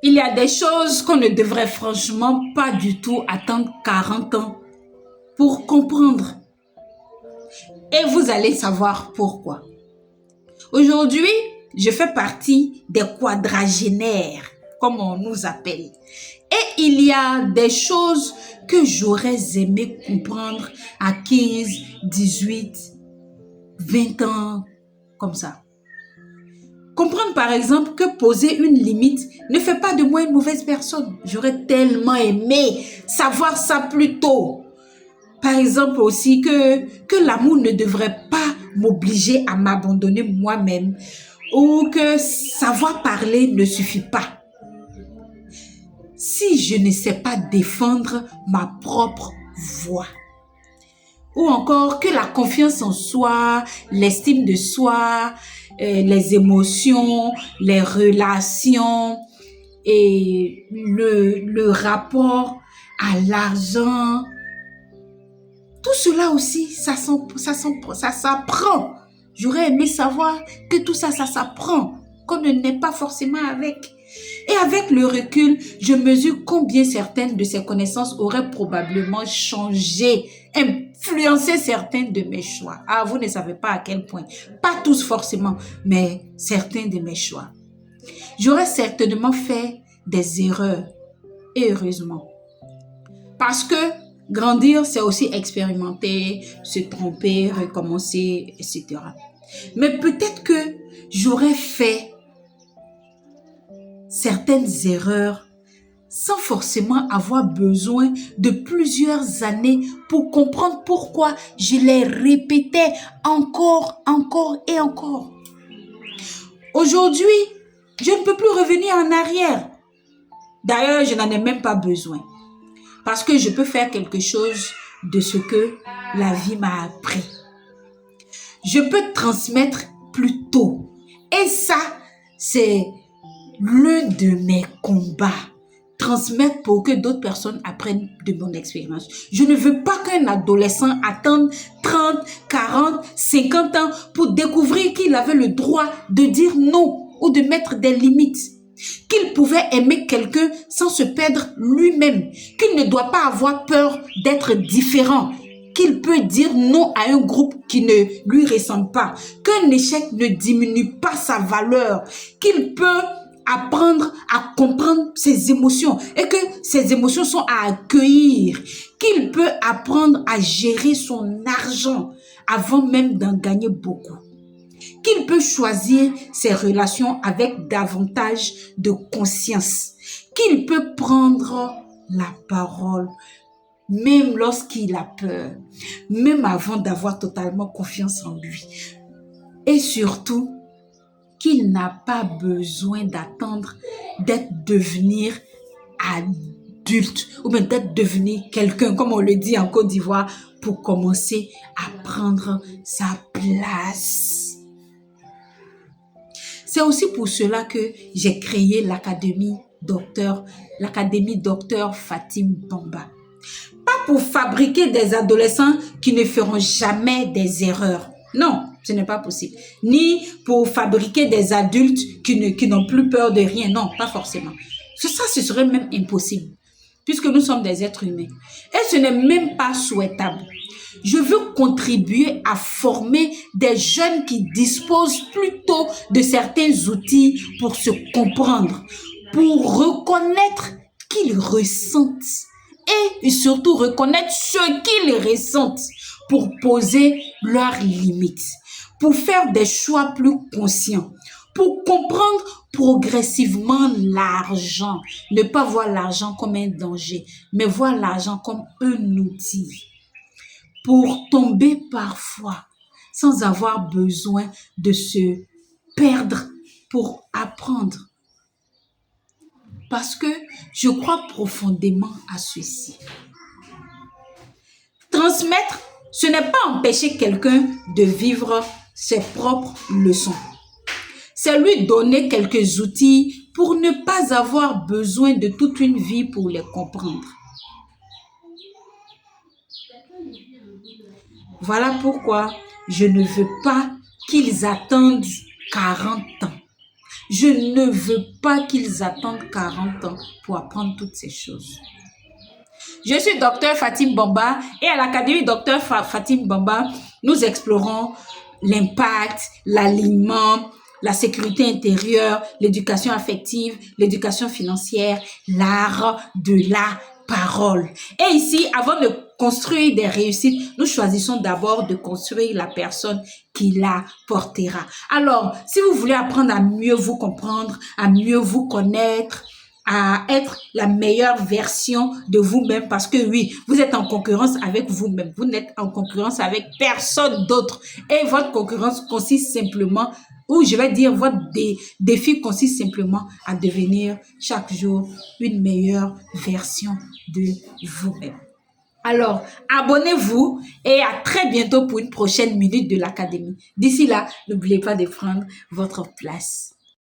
Il y a des choses qu'on ne devrait franchement pas du tout attendre 40 ans pour comprendre. Et vous allez savoir pourquoi. Aujourd'hui, je fais partie des quadragénaires, comme on nous appelle. Et il y a des choses que j'aurais aimé comprendre à 15, 18, 20 ans, comme ça. Comprendre par exemple que poser une limite ne fait pas de moi une mauvaise personne. J'aurais tellement aimé savoir ça plus tôt. Par exemple aussi que l'amour ne devrait pas m'obliger à m'abandonner moi-même ou que savoir parler ne suffit pas. Si je ne sais pas défendre ma propre voix. Ou encore que la confiance en soi, l'estime de soi, les émotions, les relations et le rapport à l'argent, tout cela aussi, ça s'apprend. J'aurais aimé savoir que tout ça, ça s'apprend, qu'on ne naît pas forcément avec. Et avec le recul, je mesure combien certaines de ces connaissances auraient probablement changé, influencé certains de mes choix. Ah, vous ne savez pas à quel point. Pas tous forcément, mais certains de mes choix. J'aurais certainement fait des erreurs, et heureusement. Parce que grandir, c'est aussi expérimenter, se tromper, recommencer, etc. Mais peut-être que j'aurais fait certaines erreurs sans forcément avoir besoin de plusieurs années pour comprendre pourquoi je les répétais encore et encore. Aujourd'hui, je ne peux plus revenir en arrière. D'ailleurs, je n'en ai même pas besoin. Parce que je peux faire quelque chose de ce que la vie m'a appris. Je peux transmettre plus tôt. Et ça, c'est l'un de mes combats. Transmettre pour que d'autres personnes apprennent de mon expérience. Je ne veux pas qu'un adolescent attende 30, 40, 50 ans pour découvrir qu'il avait le droit de dire non ou de mettre des limites. Qu'il pouvait aimer quelqu'un sans se perdre lui-même. Qu'il ne doit pas avoir peur d'être différent. Qu'il peut dire non à un groupe qui ne lui ressemble pas. Qu'un échec ne diminue pas sa valeur. Qu'il peut apprendre à comprendre ses émotions et que ses émotions sont à accueillir. Qu'il peut apprendre à gérer son argent avant même d'en gagner beaucoup. Qu'il peut choisir ses relations avec davantage de conscience. Qu'il peut prendre la parole même lorsqu'il a peur, même avant d'avoir totalement confiance en lui. Et surtout, qu'il n'a pas besoin d'attendre d'être devenir adulte ou même d'être devenir quelqu'un, comme on le dit en Côte d'Ivoire, pour commencer à prendre sa place. C'est aussi pour cela que j'ai créé l'Académie Docteur Fatim Bamba. Pas pour fabriquer des adolescents qui ne feront jamais des erreurs. Non, ce n'est pas possible. Ni pour fabriquer des adultes qui n'ont plus peur de rien. Non, pas forcément. Ça, ce serait même impossible, puisque nous sommes des êtres humains. Et ce n'est même pas souhaitable. Je veux contribuer à former des jeunes qui disposent plutôt de certains outils pour se comprendre, pour reconnaître qu'ils ressentent et surtout reconnaître ce qu'ils ressentent pour poser leurs limites, pour faire des choix plus conscients, pour comprendre progressivement l'argent, ne pas voir l'argent comme un danger, mais voir l'argent comme un outil. Pour tomber parfois sans avoir besoin de se perdre pour apprendre. Parce que je crois profondément à ceci. Transmettre, ce n'est pas empêcher quelqu'un de vivre ses propres leçons. C'est lui donner quelques outils pour ne pas avoir besoin de toute une vie pour les comprendre. Voilà pourquoi je ne veux pas qu'ils attendent 40 ans. Je ne veux pas qu'ils attendent 40 ans pour apprendre toutes ces choses. Je suis docteur Fatim Bamba et à l'Académie docteur Fatim Bamba, nous explorons l'impact, l'alignement, la sécurité intérieure, l'éducation affective, l'éducation financière, l'art de la parole. Et ici, avant de construire des réussites, nous choisissons d'abord de construire la personne qui la portera. Alors, si vous voulez apprendre à mieux vous comprendre, à mieux vous connaître, à être la meilleure version de vous-même, parce que oui, vous êtes en concurrence avec vous-même. Vous n'êtes en concurrence avec personne d'autre. Et votre concurrence consiste simplement, ou je vais dire, votre défi consiste simplement à devenir chaque jour une meilleure version de vous-même. Alors, abonnez-vous et à très bientôt pour une prochaine minute de l'Académie. D'ici là, n'oubliez pas de prendre votre place.